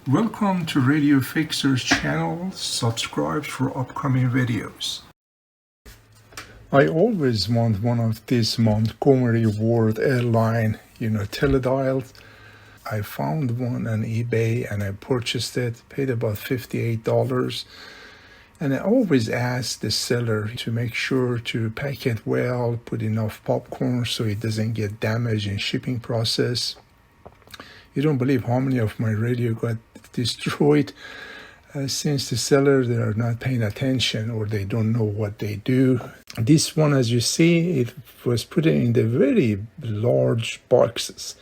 Welcome to Radio Fixer's channel. Subscribe for upcoming videos. I always want one of these Montgomery Ward Airline, Teledial. I found one on eBay and I purchased it, paid about $58. And I always ask the seller to make sure to pack it well, put enough popcorn so it doesn't get damaged in shipping process. You don't believe how many of my radio got destroyed since the seller, they are not paying attention or they don't know what they do. This one, as you see, it was put in the very large boxes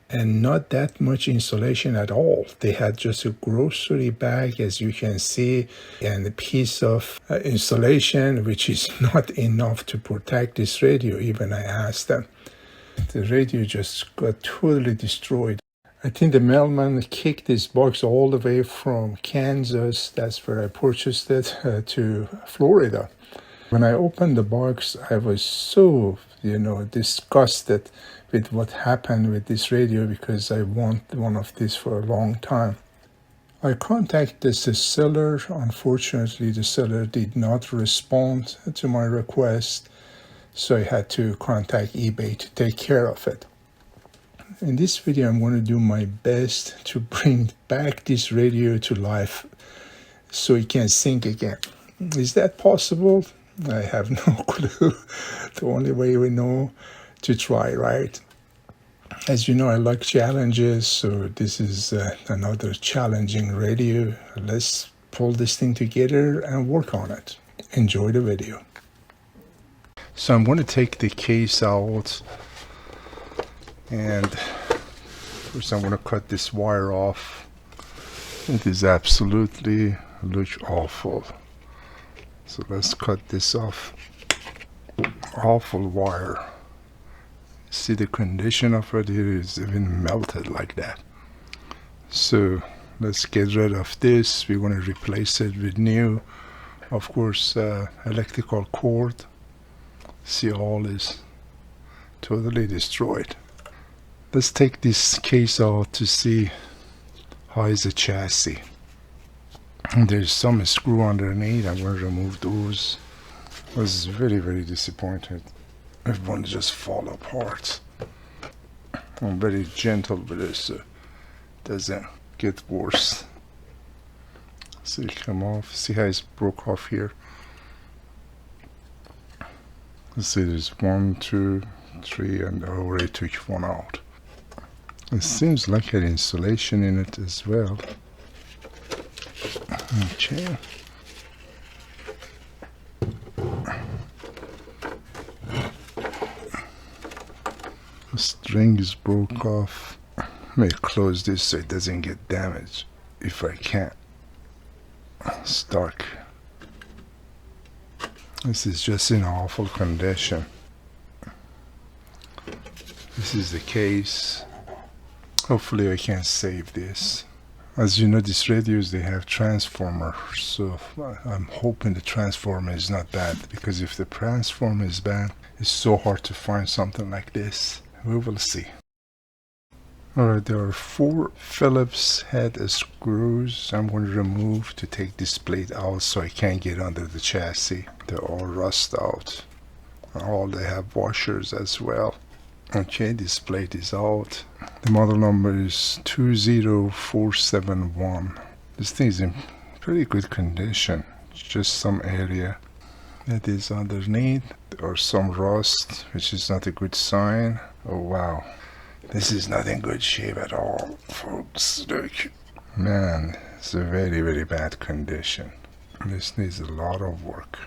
and not that much insulation at all. They had just a grocery bag, as you can see, and a piece of insulation, which is not enough to protect this radio. Even I asked them. The radio just got totally destroyed. I think the mailman kicked this box all the way from Kansas, that's where I purchased it, to Florida. When I opened the box, I was so, disgusted with what happened with this radio because I want one of these for a long time. I contacted the seller. Unfortunately, the seller did not respond to my request, so I had to contact eBay to take care of it. In this video, I'm going to do my best to bring back this radio to life so it can sync again. Is that possible? I have no clue. The only way we know to try, right? As you know, I like challenges, so this is another challenging radio. Let's pull this thing together and work on it. Enjoy the video. So I'm going to take the case out. And first I'm going to cut this wire off. It is absolutely looks awful. So let's cut this off. Awful wire. See the condition of it here is even melted like that. So let's get rid of this. We're going to replace it with new, of course, electrical cord. See, all is totally destroyed. Let's take this case out to see how is the chassis. There's some screw underneath. I'm going to remove those. I was very, very disappointed. Everyone just fall apart. I'm very gentle with this so it doesn't get worse. See it come off. See how it's broke off here. Let's see, there's 1, 2, 3, and I already took one out. It seems like an insulation in it as well. Okay. The string is broke off. Let me close this so it doesn't get damaged if I can. It's dark. This is just in awful condition. This is the case. Hopefully I can save this. As you know, these radios, they have transformers, so I'm hoping the transformer is not bad, because if the transformer is bad, it's so hard to find something like this. We will see. Alright, there are 4 Phillips head screws I'm going to remove to take this plate out so I can't get under the chassis. They're all rust out. All they have washers as well. Okay, this plate is out. The model number is 20471. This thing is in pretty good condition. Just some area that is underneath, or some rust, which is not a good sign. Oh wow, this is not in good shape at all, folks. Look, man, it's a very, very bad condition. This needs a lot of work.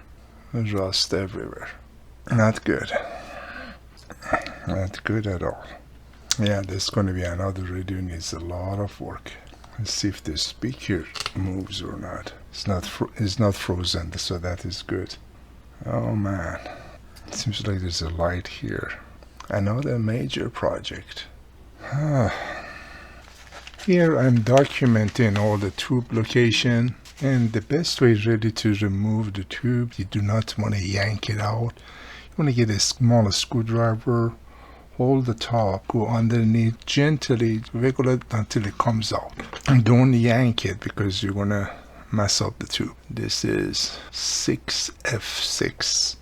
Rust everywhere. Not good. Not good at all. Yeah, there's going to be another radio, needs a lot of work. Let's see if the speaker moves or not. It's not frozen, so that is good. Oh man, it seems like there's a light here. Another major project. Here I'm documenting all the tube location, and the best way really to remove the tube, you do not want to yank it out. You want to get a small screwdriver, hold the top, go underneath, gently wiggle it until it comes out. And don't yank it because you're gonna mess up the tube. This is 6F6.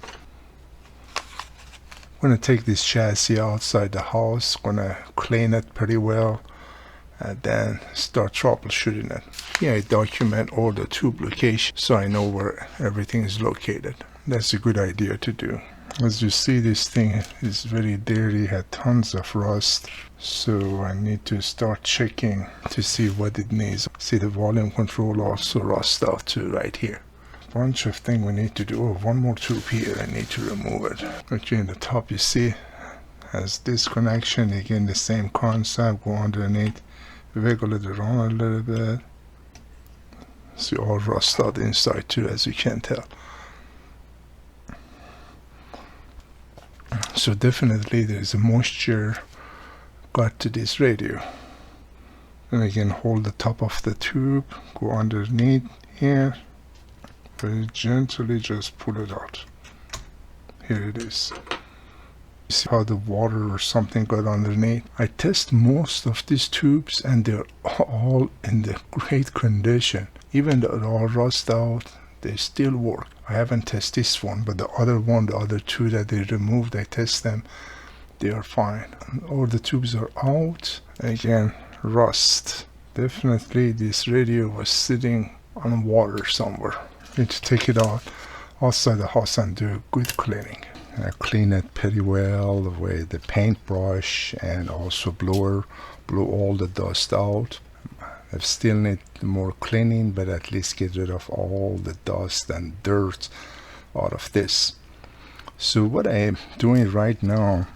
I'm gonna take this chassis outside the house, gonna clean it pretty well, and then start troubleshooting it. Yeah, I document all the tube locations so I know where everything is located. That's a good idea to do. As you see, this thing is very dirty, had tons of rust, so I need to start checking to see what it needs. See, the volume control also rust out too right here. Bunch of things we need to do. Oh, one more tube here, I need to remove it. Okay, in the top you see has this connection, again the same concept. Go underneath, wiggle it around a little bit. See, all rust out inside too, as you can tell. So definitely there's a moisture got to this radio. And again, hold the top of the tube, go underneath here, very gently just pull it out. Here it is. See how the water or something got underneath? I test most of these tubes and they're all in the great condition. Even though they're all rust out, they still work. I haven't tested this one, but the other one, the other two that they removed, I test them, they are fine. All the tubes are out. Again, rust. Definitely this radio was sitting on water somewhere. Need to take it out outside the house and do a good cleaning. I clean it pretty well with the paintbrush and also blower, blow all the dust out. I still need more cleaning, but at least get rid of all the dust and dirt out of this. So what I'm doing right now,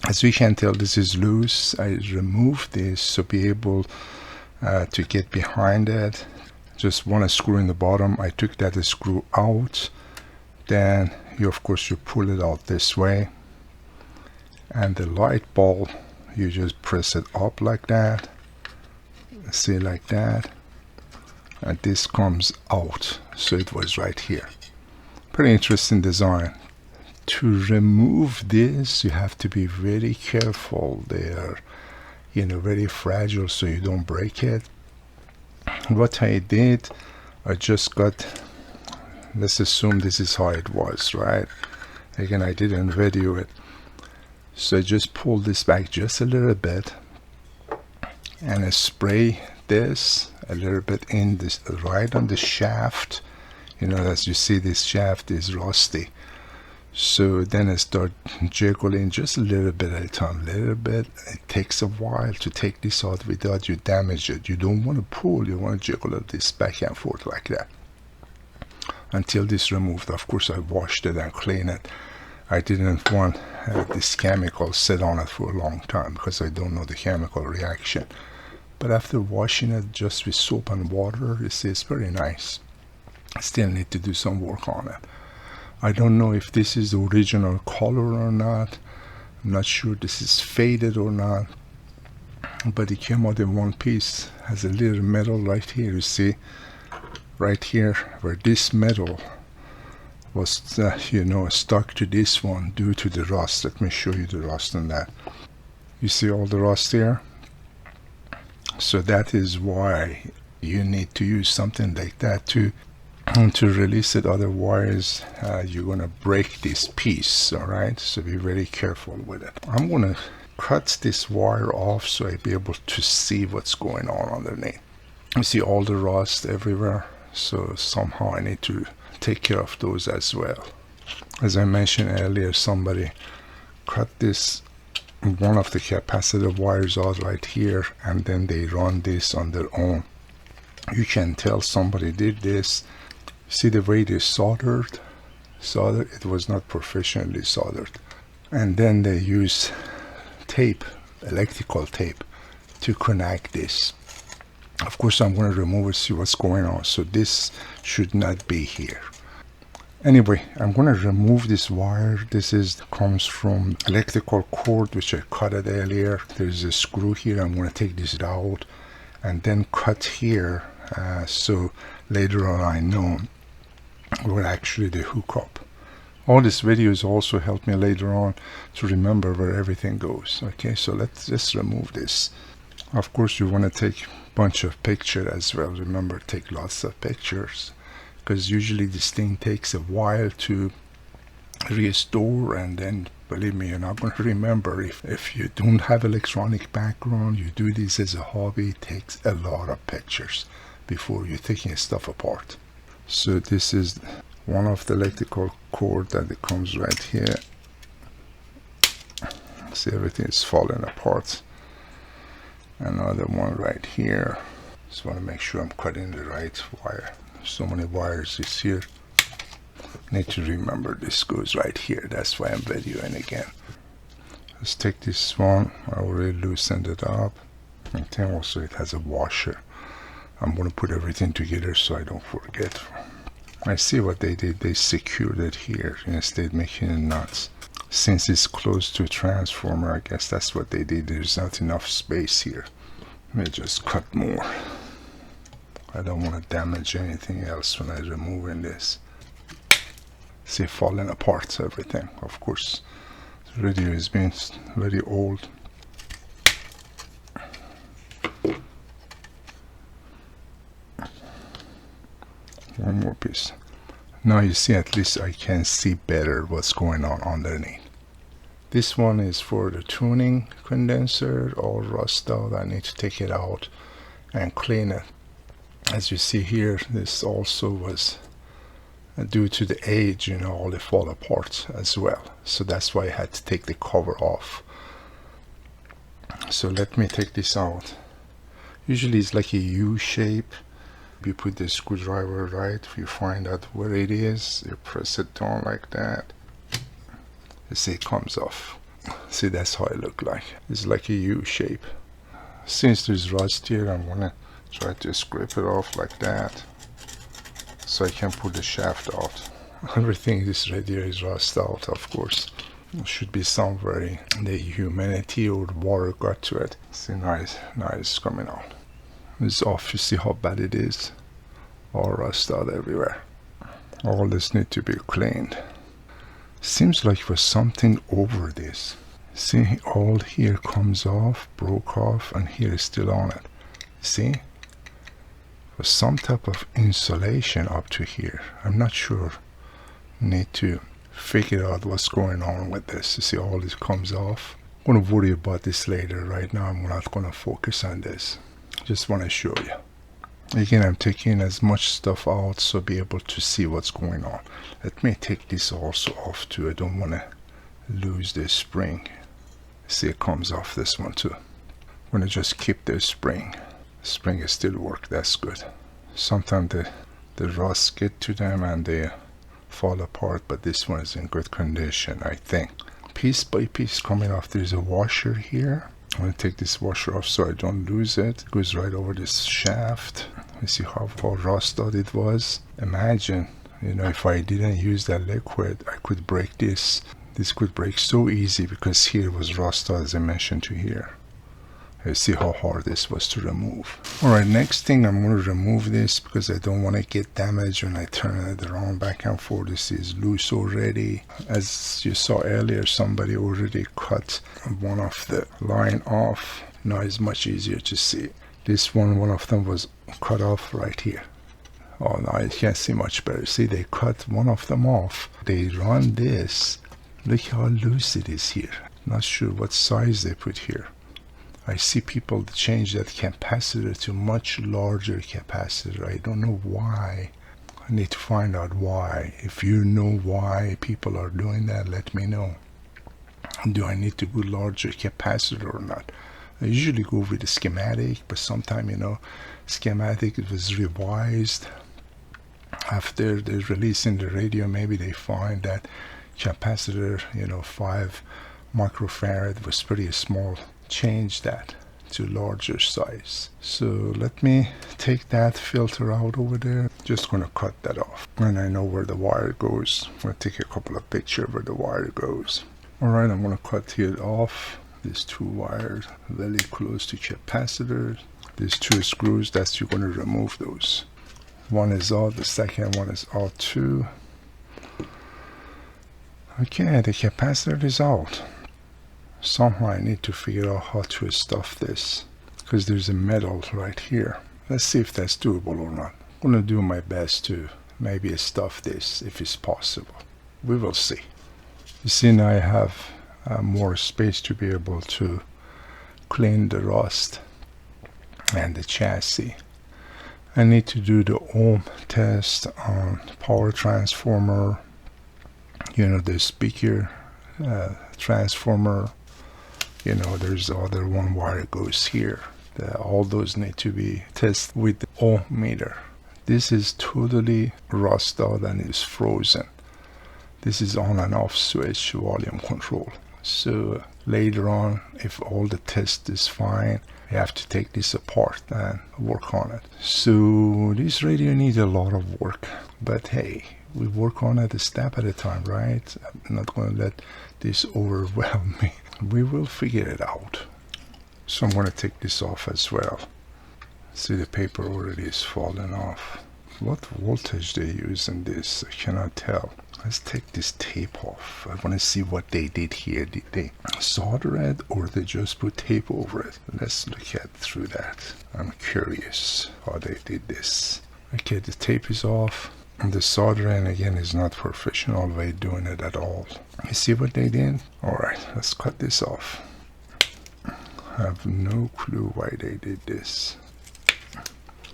as we can tell, this is loose. I remove this to be able to get behind it. Just one screw in the bottom. I took that screw out. Then of course you pull it out this way, and the light bulb, you just press it up like that. See, like that, and this comes out. So it was right here. Pretty interesting design. To remove this, you have to be very careful. They are, very fragile, so you don't break it. What I did, I just got, let's assume this is how it was, right? Again, I didn't video it, so I just pulled this back just a little bit, and I spray this a little bit in this, right on the shaft. As you see, this shaft is rusty. So then I start jiggling just a little bit at a time, little bit. It takes a while to take this out without you damage it. You don't want to pull, you want to jiggle this back and forth like that until this removed. Of course, I washed it and cleaned it. I didn't want this chemical sit on it for a long time because I don't know the chemical reaction. But after washing it just with soap and water, you see, it's very nice. I still need to do some work on it. I don't know if this is the original color or not. I'm not sure this is faded or not. But it came out in one piece. Has a little metal right here, you see. Right here, where this metal was, stuck to this one due to the rust. Let me show you the rust on that. You see all the rust here? So that is why you need to use something like that to release it. Otherwise, you're going to break this piece, all right? So be very careful with it. I'm going to cut this wire off so I'll be able to see what's going on underneath. You see all the rust everywhere. So somehow I need to take care of those as well. As I mentioned earlier, somebody cut this, one of the capacitor wires out right here, and then they run this on their own. You can tell somebody did this. See the way they soldered? It was not professionally soldered. And then they use tape, electrical tape, to connect this. Of course, I'm going to remove it, see what's going on. So this should not be here. Anyway, I'm going to remove this wire. This comes from electrical cord, which I cut it earlier. There's a screw here. I'm going to take this out and then cut here. So later on I know where actually the hookup All these videos also help me later on to remember where everything goes. Okay, so let's just remove this. Of course, you want to take a bunch of pictures as well. Remember, take lots of pictures, because usually this thing takes a while to restore, and then believe me, you're not going to remember. If you don't have electronic background, you do this as a hobby, it takes a lot of pictures before you're taking stuff apart. So this is one of the electrical cord that it comes right here. See, everything is falling apart. Another one right here. Just want to make sure I'm cutting the right wire. So many wires is here. Need to remember this goes right here. That's why I'm videoing again. Let's take this one. I already loosened it up. And then also it has a washer. I'm going to put everything together so I don't forget. I see what they did. They secured it here instead of making it nuts. Since it's close to a transformer, I guess that's what they did. There's not enough space here. Let me just cut more. I don't want to damage anything else when I'm removing this. See, falling apart everything. Of course, the radio is being very old. One more piece. Now you see, at least I can see better what's going on underneath. This one is for the tuning condenser, all rust out. I need to take it out and clean it. As you see here, this also was due to the age, you know, all they fall apart as well. So that's why I had to take the cover off. So let me take this out. Usually it's like a U shape. You put the screwdriver right, if you find out where it is, you press it down like that. You see, it comes off. See, that's how it look like. It's like a U shape. Since there's rust here, I'm gonna try to scrape it off like that, so I can pull the shaft out. Everything this radio is rust out, of course. It should be somewhere the humidity or water got to it. See, nice coming out. It's off. You see how bad it is. All rust out everywhere. All this need to be cleaned. Seems like there was something over this. See, all here comes off, broke off, and here is still on it. See? Was some type of insulation up to here. I'm not sure. Need to figure out what's going on with this. You see, all this comes off. I'm going to worry about this later. Right now, I'm not going to focus on this. Just want to show you. Again, I'm taking as much stuff out so be able to see what's going on. Let me take this also off too. I don't want to lose this spring. See, it comes off this one too. I'm going to just keep this spring. Spring is still work. That's good. Sometimes the rust get to them and they fall apart, but this one is in good condition, I think. Piece by piece coming off. There's a washer here. I'm going to take this washer off so I don't lose it. It goes right over this shaft. You see how rust out it was. Imagine, you know, if I didn't use that liquid, I could break this. This could break so easy because here was rust out, as I mentioned to here. You see how hard this was to remove. Alright, next thing, I'm going to remove this because I don't want to get damaged when I turn it around back and forth. This is loose already. As you saw earlier, somebody already cut one of the line off. Now it's much easier to see. This one of them was cut off right here. Oh, now you can't see much better. See, they cut one of them off. They run this. Look how loose it is here. Not sure what size they put here. I see people change that capacitor to much larger capacitor. I don't know why. I need to find out why. If you know why people are doing that, let me know. Do I need to go larger capacitor or not? I usually go with the schematic, but sometimes, you know, schematic it was revised after they're releasing the radio. Maybe they find that capacitor, you know, 5 microfarad was pretty small. Change that to larger size. So let me take that filter out over there. Just gonna cut that off. And I know where the wire goes. I'm gonna take a couple of pictures where the wire goes. Alright, I'm gonna cut it off. These 2 wires very close to capacitors. These 2 screws, that's you're gonna remove those. One is out, the second one is out too. Okay, the capacitor is out. Somehow I need to figure out how to stuff this, because there's a metal right here. Let's see if that's doable or not. I'm gonna do my best to maybe stuff this if it's possible. We will see. You see, now I have more space to be able to clean the rust and the chassis. I need to do the ohm test on power transformer, you know, the speaker transformer, you know, there's the other one wire goes here. All those need to be tested with the ohm meter. This is totally rust out and is frozen. This is on and off switch volume control. So later on, if all the test is fine, I have to take this apart and work on it. So this radio needs a lot of work, but hey, we work on it a step at a time, right? I'm not going to let this overwhelm me. We will figure it out. So I'm going to take this off as well. See, the paper already is falling off. What voltage they use in this, I cannot tell. Let's take this tape off. I want to see what they did here. Did they solder it or they just put tape over it? Let's look at through that. I'm curious how they did this. Okay, the tape is off. And the soldering again is not professional way doing it at all. You see what they did? Alright, let's cut this off. I have no clue why they did this.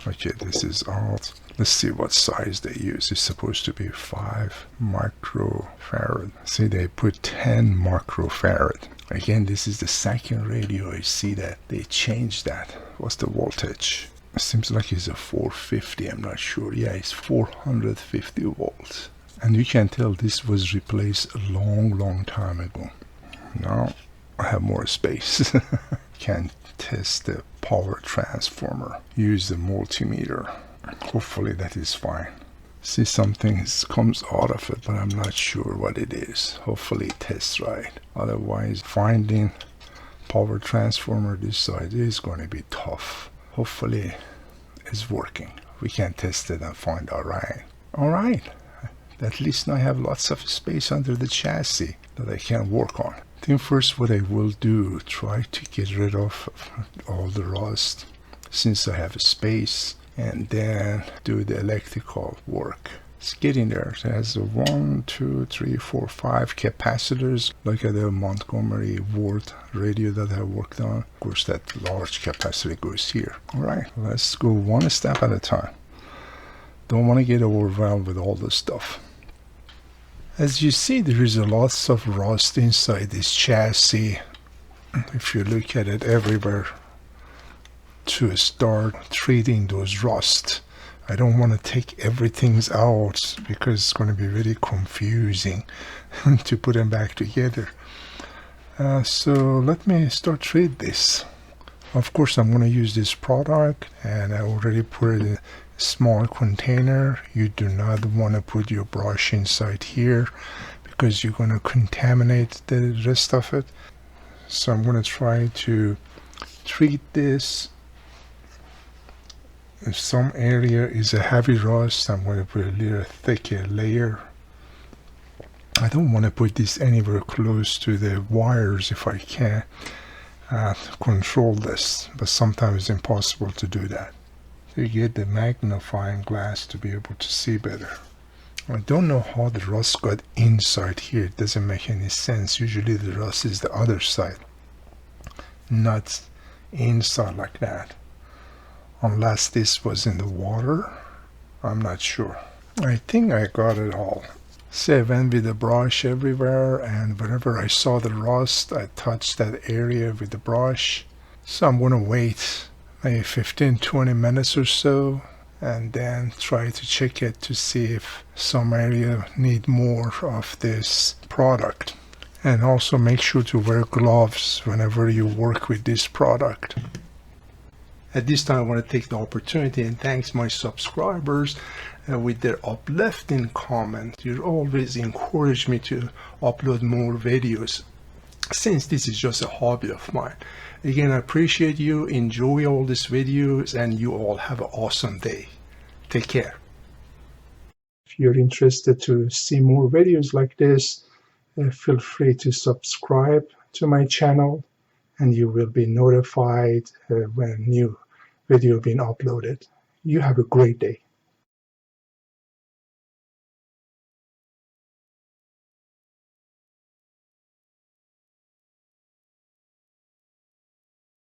Okay, this is out. Let's see what size they use. It's supposed to be 5 microfarad. See, they put 10 microfarad. Again, this is the second radio. I see that they changed that. What's the voltage? It seems like it's a 450. I'm not sure. Yeah, it's 450 volts. And you can tell this was replaced a long time ago. Now I have more space. Can test the power transformer. Use the multimeter. Hopefully that is fine. See, something comes out of it, but I'm not sure what it is. Hopefully it tests right. Otherwise, finding power transformer this side is going to be tough. Hopefully it's working. We can test it and find out right. Alright. At least now I have lots of space under the chassis that I can work on. I think first what I will do, try to get rid of all the rust since I have a space, and then do the electrical work. It's getting there. It has 1, 2, 3, 4, 5 capacitors. Look at the Montgomery Ward radio that I worked on. Of course, that large capacitor goes here. Alright, let's go one step at a time. Don't want to get overwhelmed with all this stuff. As you see, there is a lots of rust inside this chassis. If you look at it everywhere, to start treating those rust. I don't want to take everything out because it's going to be very confusing to put them back together. So let me start treat this. Of course, I'm going to use this product, and I already put it in a small container. You do not want to put your brush inside here because you're going to contaminate the rest of it. So I'm going to try to treat this. If some area is a heavy rust, I'm going to put a little thicker layer. I don't want to put this anywhere close to the wires if I can control this, but sometimes it's impossible to do that. So you get the magnifying glass to be able to see better. I don't know how the rust got inside here. It doesn't make any sense. Usually the rust is the other side, not inside like that. Unless this was in the water, I'm not sure. I think I got it all. See, I went with the brush everywhere, and whenever I saw the rust, I touched that area with the brush. So I'm gonna wait maybe 15-20 minutes or so, and then try to check it to see if some area need more of this product. And also make sure to wear gloves whenever you work with this product. At this time, I want to take the opportunity and thank my subscribers with their uplifting comment. You always encourage me to upload more videos, since this is just a hobby of mine. Again, I appreciate you. Enjoy all these videos, and you all have an awesome day. Take care. If you're interested to see more videos like this, feel free to subscribe to my channel, and you will be notified when a new video being uploaded. You have a great day.